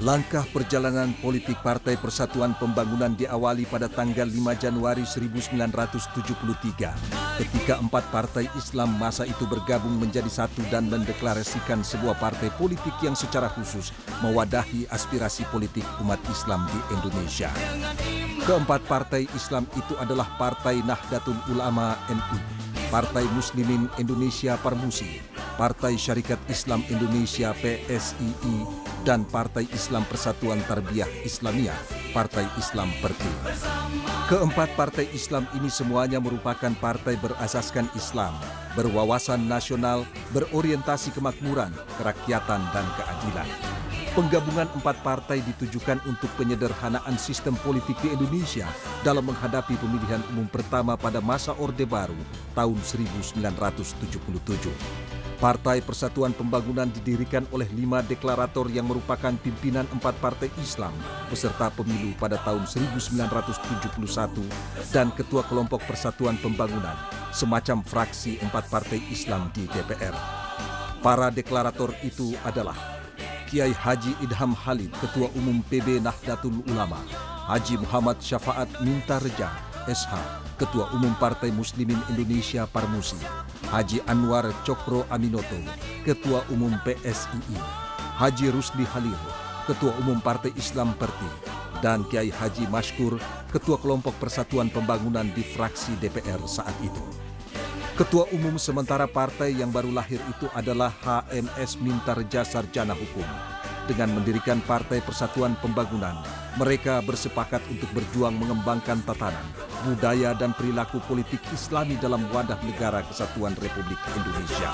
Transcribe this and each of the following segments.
Langkah perjalanan politik Partai Persatuan Pembangunan diawali pada tanggal 5 Januari 1973 ketika 4 partai Islam masa itu bergabung menjadi satu dan mendeklarasikan sebuah partai politik yang secara khusus mewadahi aspirasi politik umat Islam di Indonesia. Keempat partai Islam itu adalah Partai Nahdlatul Ulama NU, Partai Muslimin Indonesia Parmusi, Partai Syarikat Islam Indonesia PSII, dan Partai Islam Persatuan Tarbiyah Islamiyah, Partai Islam Perti. Keempat partai Islam ini semuanya merupakan partai berasaskan Islam, berwawasan nasional, berorientasi kemakmuran, kerakyatan, dan keadilan. Penggabungan 4 partai ditujukan untuk penyederhanaan sistem politik di Indonesia dalam menghadapi pemilihan umum pertama pada masa Orde Baru tahun 1977. Partai Persatuan Pembangunan didirikan oleh 5 deklarator yang merupakan pimpinan 4 partai Islam peserta pemilu pada tahun 1971 dan Ketua Kelompok Persatuan Pembangunan, semacam fraksi 4 partai Islam di DPR. Para deklarator itu adalah Kiai Haji Idham Halid, Ketua Umum PB Nahdlatul Ulama, Haji Muhammad Syafaat Mintareja, SH, Ketua Umum Partai Muslimin Indonesia Parmusi, Haji Anwar Cokro Aminoto, Ketua Umum PSII, Haji Rusdi Halil, Ketua Umum Partai Islam Perti, dan Kiai Haji Mashkur, Ketua Kelompok Persatuan Pembangunan di fraksi DPR saat itu. Ketua Umum sementara partai yang baru lahir itu adalah HMS Mintareja Sarjana Hukum. Dengan mendirikan Partai Persatuan Pembangunan, mereka bersepakat untuk berjuang mengembangkan tatanan, budaya, dan perilaku politik Islami dalam wadah negara Kesatuan Republik Indonesia.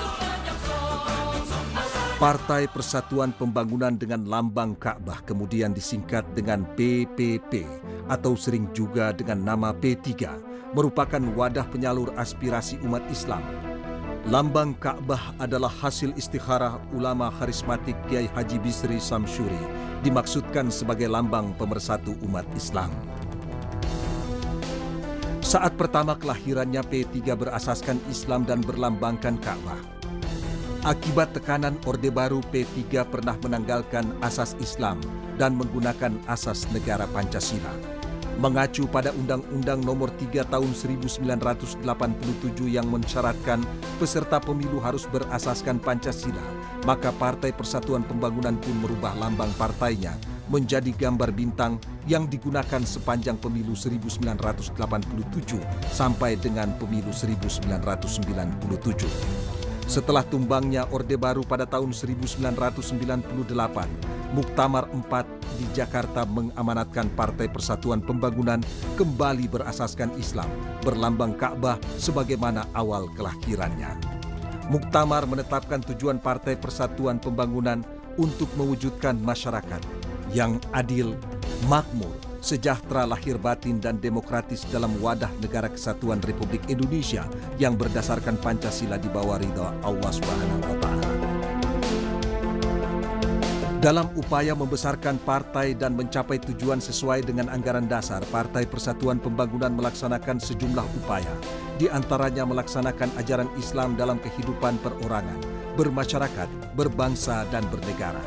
Partai Persatuan Pembangunan dengan lambang Ka'bah kemudian disingkat dengan PPP atau sering juga dengan nama P3, merupakan wadah penyalur aspirasi umat Islam. Lambang Ka'bah adalah hasil istikharah ulama karismatik Kiai Haji Bisri Samsuri, dimaksudkan sebagai lambang pemersatu umat Islam. Saat pertama kelahirannya, P3 berasaskan Islam dan berlambangkan Ka'bah. Akibat tekanan Orde Baru, P3 pernah menanggalkan asas Islam dan menggunakan asas negara Pancasila. Mengacu pada Undang-Undang Nomor 3 Tahun 1987 yang mensyaratkan peserta pemilu harus berasaskan Pancasila, maka Partai Persatuan Pembangunan pun merubah lambang partainya menjadi gambar bintang yang digunakan sepanjang pemilu 1987 sampai dengan pemilu 1997. Setelah tumbangnya Orde Baru pada tahun 1998, Muktamar 4 di Jakarta mengamanatkan Partai Persatuan Pembangunan kembali berasaskan Islam, berlambang Ka'bah sebagaimana awal kelahirannya. Muktamar menetapkan tujuan Partai Persatuan Pembangunan untuk mewujudkan masyarakat yang adil, makmur, sejahtera lahir batin dan demokratis dalam wadah negara Kesatuan Republik Indonesia yang berdasarkan Pancasila di bawah ridha Allah Subhanahu wa Ta'ala. Dalam upaya membesarkan partai dan mencapai tujuan sesuai dengan anggaran dasar, Partai Persatuan Pembangunan melaksanakan sejumlah upaya, di antaranya melaksanakan ajaran Islam dalam kehidupan perorangan, bermasyarakat, berbangsa, dan bernegara.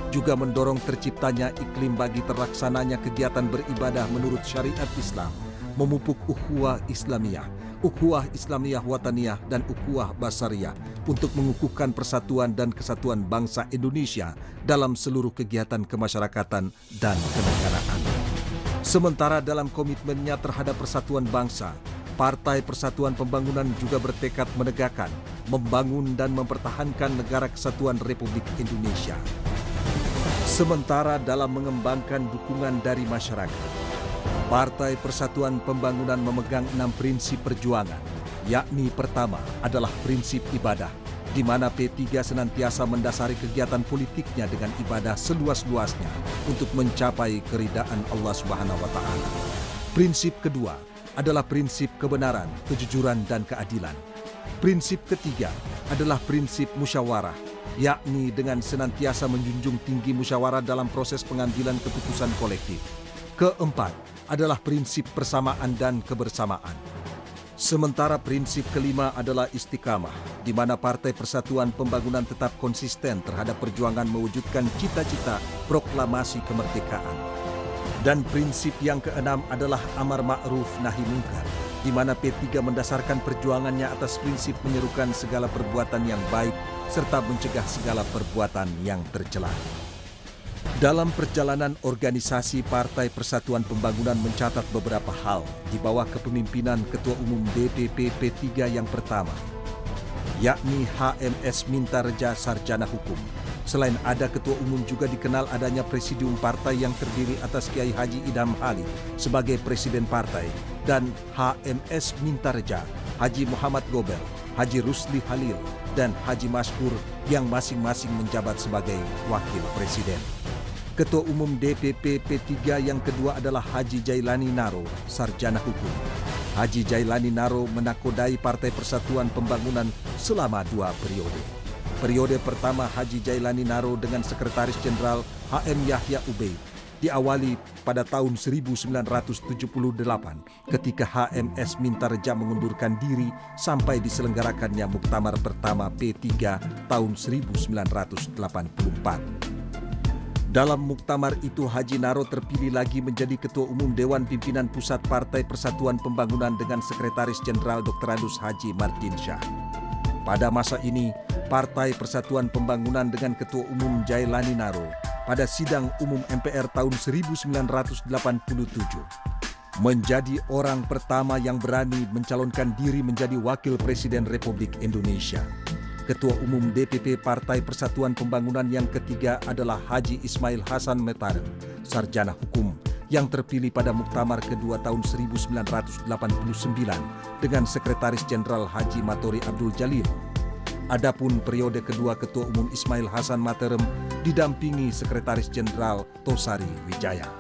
Juga mendorong terciptanya iklim bagi terlaksananya kegiatan beribadah menurut syariat Islam, memupuk ukhuwah Islamiyah, ukhuwah Islamiyah Wataniyah, dan ukhuwah Basariyah untuk mengukuhkan persatuan dan kesatuan bangsa Indonesia dalam seluruh kegiatan kemasyarakatan dan kenegaraan. Sementara dalam komitmennya terhadap persatuan bangsa, Partai Persatuan Pembangunan juga bertekad menegakkan, membangun, dan mempertahankan negara Kesatuan Republik Indonesia. Sementara dalam mengembangkan dukungan dari masyarakat, Partai Persatuan Pembangunan memegang 6 prinsip perjuangan, yakni pertama adalah prinsip ibadah, di mana P3 senantiasa mendasari kegiatan politiknya dengan ibadah seluas-luasnya untuk mencapai keridaan Allah Subhanahu wa Ta'ala. Prinsip kedua adalah prinsip kebenaran, kejujuran, dan keadilan. Prinsip ketiga adalah prinsip musyawarah, yakni dengan senantiasa menjunjung tinggi musyawarah dalam proses pengambilan keputusan kolektif. Keempat adalah prinsip persamaan dan kebersamaan. Sementara prinsip kelima adalah istiqamah, di mana Partai Persatuan Pembangunan tetap konsisten terhadap perjuangan mewujudkan cita-cita proklamasi kemerdekaan. Dan prinsip yang keenam adalah amar ma'ruf nahi mungkar, di mana P3 mendasarkan perjuangannya atas prinsip menyerukan segala perbuatan yang baik serta mencegah segala perbuatan yang tercela. Dalam perjalanan organisasi Partai Persatuan Pembangunan mencatat beberapa hal di bawah kepemimpinan Ketua Umum DPP P3 yang pertama, yakni HMS Mintareja Sarjana Hukum. Selain ada ketua umum juga dikenal adanya presidium partai yang terdiri atas Kiai Haji Idham Halid sebagai presiden partai dan HMS Mintareja, Haji Muhammad Gobel, Haji Rusli Halil, dan Haji Maskur yang masing-masing menjabat sebagai wakil presiden. Ketua Umum DPP P3 yang kedua adalah Haji Jailani Naro, Sarjana Hukum. Haji Jailani Naro menakodai Partai Persatuan Pembangunan selama 2 periode. Periode pertama Haji Jailani Naro dengan Sekretaris Jenderal HM Yahya Ubaid diawali pada tahun 1978 ketika HMS Mintareja mengundurkan diri sampai diselenggarakannya Muktamar pertama P3 tahun 1984. Dalam muktamar itu Haji Naro terpilih lagi menjadi Ketua Umum Dewan Pimpinan Pusat Partai Persatuan Pembangunan dengan Sekretaris Jenderal Dr. Andus Haji Mardinsyah. Pada masa ini, Partai Persatuan Pembangunan dengan Ketua Umum Jailani Naro pada sidang umum MPR tahun 1987 menjadi orang pertama yang berani mencalonkan diri menjadi Wakil Presiden Republik Indonesia. Ketua Umum DPP Partai Persatuan Pembangunan yang ketiga adalah Haji Ismail Hasan Metarem, Sarjana Hukum, yang terpilih pada Muktamar kedua tahun 1989 dengan Sekretaris Jenderal Haji Matori Abdul Jalil. Adapun periode kedua Ketua Umum Ismail Hasan Metarem didampingi Sekretaris Jenderal Tosari Wijaya.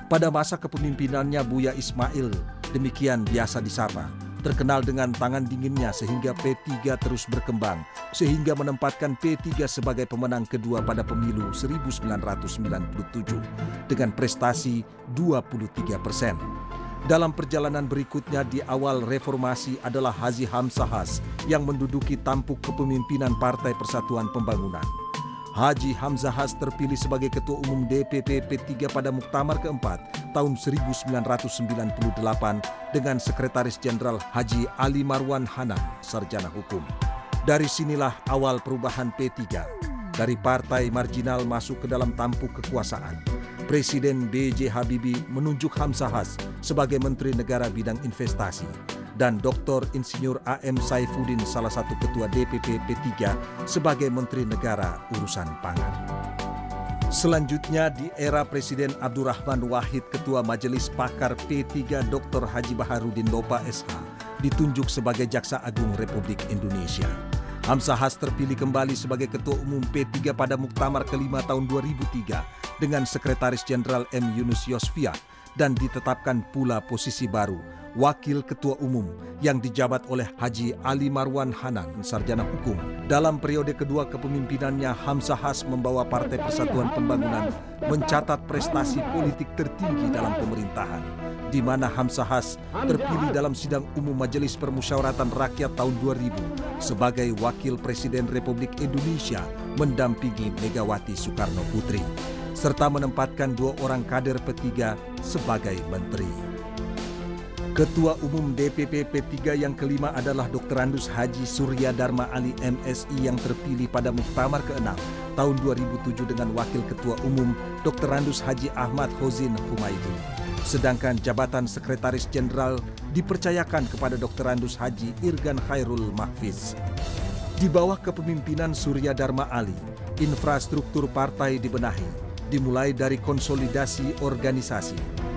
Pada masa kepemimpinannya Buya Ismail, demikian biasa disapa, terkenal dengan tangan dinginnya sehingga P3 terus berkembang, sehingga menempatkan P3 sebagai pemenang kedua pada pemilu 1997 dengan prestasi 23%. Dalam perjalanan berikutnya di awal reformasi adalah Haji Hamzahas yang menduduki tampuk kepemimpinan Partai Persatuan Pembangunan. Haji Hamzahas terpilih sebagai Ketua Umum DPP P3 pada Muktamar keempat tahun 1998 dengan Sekretaris Jenderal Haji Ali Marwan Hanan, Sarjana Hukum. Dari sinilah awal perubahan P3, dari partai marginal masuk ke dalam tampuk kekuasaan. Presiden B.J. Habibie menunjuk Hamzahas sebagai Menteri Negara Bidang Investasi dan Dr. Insinyur A.M. Saifuddin, salah satu Ketua DPP P3, sebagai Menteri Negara Urusan Pangan. Selanjutnya di era Presiden Abdurrahman Wahid, Ketua Majelis Pakar P3 Dr. Haji Baharudin Lopa SH ditunjuk sebagai Jaksa Agung Republik Indonesia. Hamzahas terpilih kembali sebagai Ketua Umum P3 pada Muktamar kelima tahun 2003 dengan Sekretaris Jenderal M. Yunus Yosfiah dan ditetapkan pula posisi baru, Wakil Ketua Umum yang dijabat oleh Haji Ali Marwan Hanan, Sarjana Hukum. Dalam periode kedua kepemimpinannya, Hamzahas membawa Partai Persatuan Pembangunan mencatat prestasi politik tertinggi dalam pemerintahan, di mana Hamzahas terpilih dalam sidang umum Majelis Permusyawaratan Rakyat tahun 2000 sebagai Wakil Presiden Republik Indonesia mendampingi Megawati Soekarno Putri, serta menempatkan 2 orang kader P3 sebagai menteri. Ketua Umum DPP P3 yang kelima adalah Dr. Andus Haji Surya Dharma Ali MSI yang terpilih pada Muktamar ke-6 tahun 2007 dengan Wakil Ketua Umum Dr. Andus Haji Ahmad Hozin Humaydi. Sedangkan jabatan Sekretaris Jenderal dipercayakan kepada Dr. Andus Haji Irgan Khairul Mahfiz. Di bawah kepemimpinan Surya Dharma Ali, infrastruktur partai dibenahi, dimulai dari konsolidasi organisasi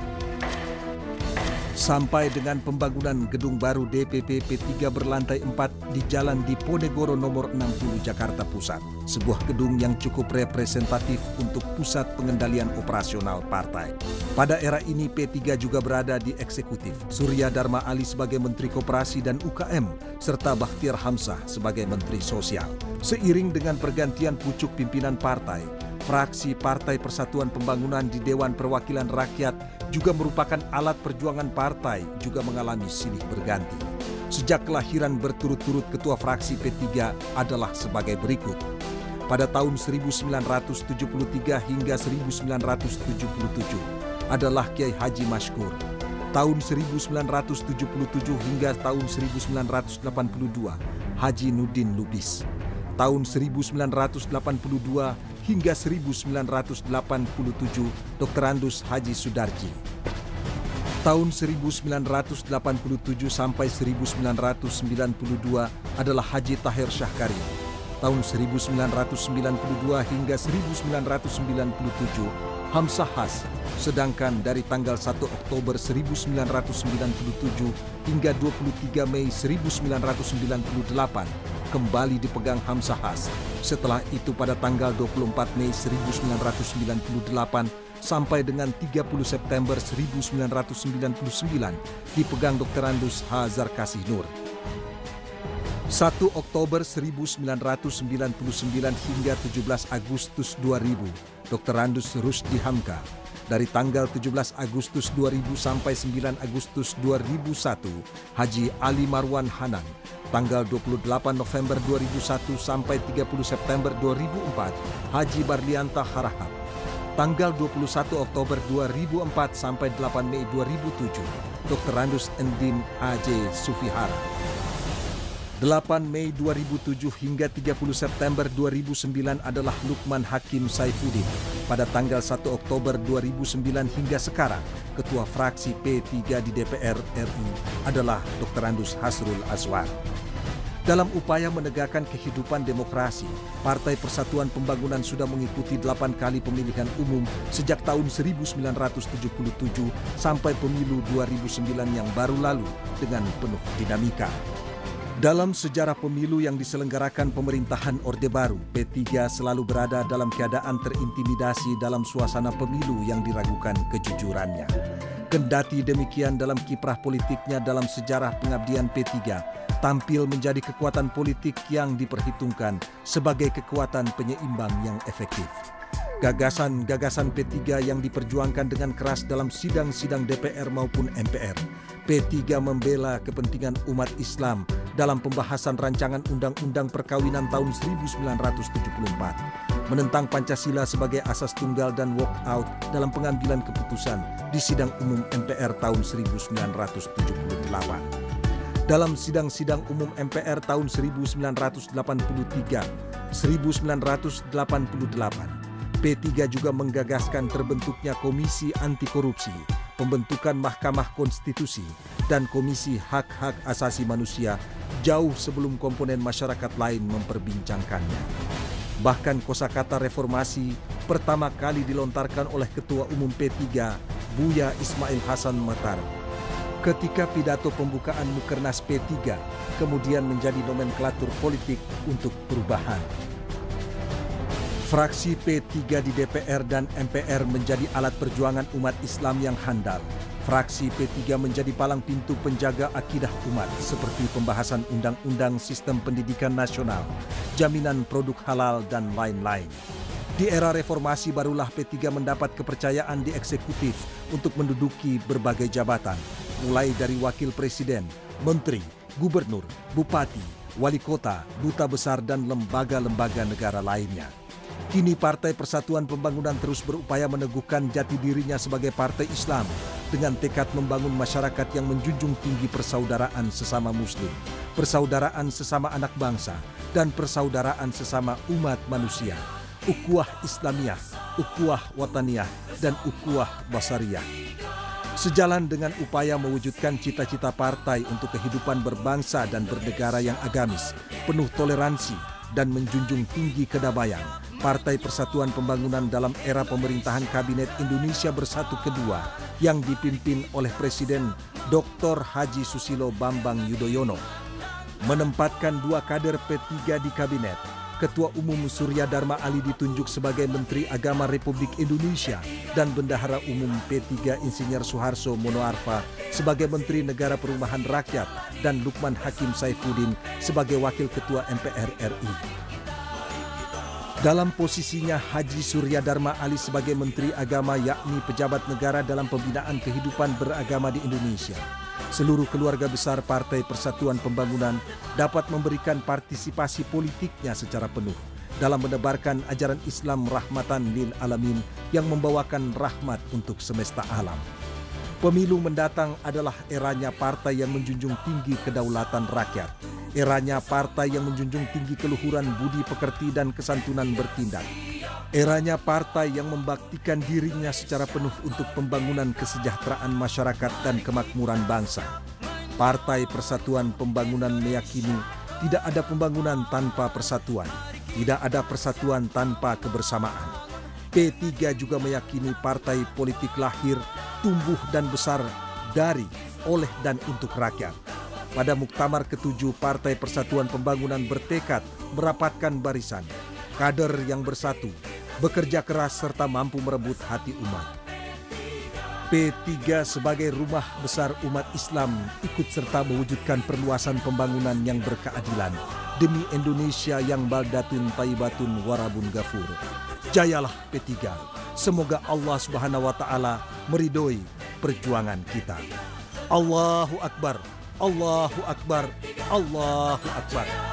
sampai dengan pembangunan gedung baru DPP P3 berlantai 4 di Jalan Diponegoro nomor 60 Jakarta Pusat, sebuah gedung yang cukup representatif untuk pusat pengendalian operasional partai. Pada era ini P3 juga berada di eksekutif, Surya Dharma Ali sebagai Menteri Koperasi dan UKM, serta Bakhtiar Hamzah sebagai Menteri Sosial. Seiring dengan pergantian pucuk pimpinan partai, fraksi Partai Persatuan Pembangunan di Dewan Perwakilan Rakyat juga merupakan alat perjuangan partai, juga mengalami silih berganti. Sejak kelahiran berturut-turut ketua fraksi P3 adalah sebagai berikut. pada tahun 1973 hingga 1977 adalah Kiai Haji Mashkur. Tahun 1977 hingga tahun 1982 Haji Nudin Lubis. Tahun 1982 hingga 1987 Dr. Andus Haji Sudarji. Tahun 1987 sampai 1992 adalah Haji Tahir Syahkarim. Tahun 1992 hingga 1997 Hamzah Has. Sedangkan dari tanggal 1 Oktober 1997 hingga 23 Mei 1998 kembali dipegang Hamzah Has. Setelah itu pada tanggal 24 Mei 1998 sampai dengan 30 September 1999 dipegang Dr. Andus H. Zarkasih Nur. 1 Oktober 1999 hingga 17 Agustus 2000, Dr. Andus Rusdi Hamka. Dari tanggal 17 Agustus 2000 sampai 9 Agustus 2001, Haji Ali Marwan Hanan. Tanggal 28 November 2001 sampai 30 September 2004, Haji Barlianta Harahap. Tanggal 21 Oktober 2004 sampai 8 Mei 2007, Dr. Andus Endin A.J. Sufihara. 8 Mei 2007 hingga 30 September 2009 adalah Lukman Hakim Saifuddin. Pada tanggal 1 Oktober 2009 hingga sekarang, Ketua Fraksi P3 di DPR RI adalah Dr. Andus Hasrul Azwar. Dalam upaya menegakkan kehidupan demokrasi, Partai Persatuan Pembangunan sudah mengikuti 8 kali pemilihan umum sejak tahun 1977 sampai pemilu 2009 yang baru lalu dengan penuh dinamika. Dalam sejarah pemilu yang diselenggarakan pemerintahan Orde Baru, P3 selalu berada dalam keadaan terintimidasi dalam suasana pemilu yang diragukan kejujurannya. Kendati demikian, dalam kiprah politiknya dalam sejarah pengabdian P3, tampil menjadi kekuatan politik yang diperhitungkan sebagai kekuatan penyeimbang yang efektif. Gagasan-gagasan P3 yang diperjuangkan dengan keras dalam sidang-sidang DPR maupun MPR. P3 membela kepentingan umat Islam dalam pembahasan rancangan Undang-Undang Perkawinan tahun 1974, menentang Pancasila sebagai asas tunggal dan walk out dalam pengambilan keputusan di sidang umum MPR tahun 1978. Dalam sidang-sidang umum MPR tahun 1983, 1988, P3 juga menggagaskan terbentuknya Komisi Anti Korupsi, pembentukan Mahkamah Konstitusi, dan Komisi Hak-Hak Asasi Manusia jauh sebelum komponen masyarakat lain memperbincangkannya. Bahkan kosakata reformasi pertama kali dilontarkan oleh Ketua Umum P3, Buya Ismail Hasan Matar. Ketika pidato pembukaan Mukernas P3 kemudian menjadi nomenklatur politik untuk perubahan. Fraksi P3 di DPR dan MPR menjadi alat perjuangan umat Islam yang handal. Fraksi P3 menjadi palang pintu penjaga akidah umat seperti pembahasan Undang-Undang Sistem Pendidikan Nasional, jaminan produk halal, dan lain-lain. Di era reformasi barulah P3 mendapat kepercayaan di eksekutif untuk menduduki berbagai jabatan, mulai dari wakil presiden, menteri, gubernur, bupati, wali kota, duta besar, dan lembaga-lembaga negara lainnya. Kini Partai Persatuan Pembangunan terus berupaya meneguhkan jati dirinya sebagai partai Islam dengan tekad membangun masyarakat yang menjunjung tinggi persaudaraan sesama muslim, persaudaraan sesama anak bangsa, dan persaudaraan sesama umat manusia, ukhuwah Islamiyah, ukhuwah Wataniyah, dan ukhuwah Basariyah. Sejalan dengan upaya mewujudkan cita-cita partai untuk kehidupan berbangsa dan bernegara yang agamis, penuh toleransi, dan menjunjung tinggi kedamaian, Partai Persatuan Pembangunan dalam era pemerintahan Kabinet Indonesia Bersatu kedua yang dipimpin oleh Presiden Dr. Haji Susilo Bambang Yudhoyono menempatkan 2 kader P3 di Kabinet. Ketua Umum Surya Dharma Ali ditunjuk sebagai Menteri Agama Republik Indonesia dan Bendahara Umum P3 Insinyur Suharso Monoarfa sebagai Menteri Negara Perumahan Rakyat dan Lukman Hakim Saifuddin sebagai Wakil Ketua MPR RI. Dalam posisinya Haji Surya Dharma Ali sebagai Menteri Agama yakni pejabat negara dalam pembinaan kehidupan beragama di Indonesia. Seluruh keluarga besar Partai Persatuan Pembangunan dapat memberikan partisipasi politiknya secara penuh dalam menebarkan ajaran Islam rahmatan lil alamin yang membawakan rahmat untuk semesta alam. Pemilu mendatang adalah eranya partai yang menjunjung tinggi kedaulatan rakyat, eranya partai yang menjunjung tinggi keluhuran budi pekerti dan kesantunan bertindak, eranya partai yang membaktikan dirinya secara penuh untuk pembangunan kesejahteraan masyarakat dan kemakmuran bangsa. Partai Persatuan Pembangunan meyakini tidak ada pembangunan tanpa persatuan, tidak ada persatuan tanpa kebersamaan. P3 juga meyakini partai politik lahir, tumbuh dan besar dari, oleh dan untuk rakyat. Pada Muktamar ke-7, Partai Persatuan Pembangunan bertekad merapatkan barisan, kader yang bersatu, bekerja keras serta mampu merebut hati umat. P3 sebagai rumah besar umat Islam ikut serta mewujudkan perluasan pembangunan yang berkeadilan demi Indonesia yang baldatun tayyibatun warabun ghafur. Jayalah P3. Semoga Allah Subhanahu wa taala meridhoi perjuangan kita. Allahu Akbar. Allahu Akbar. Allahu Akbar.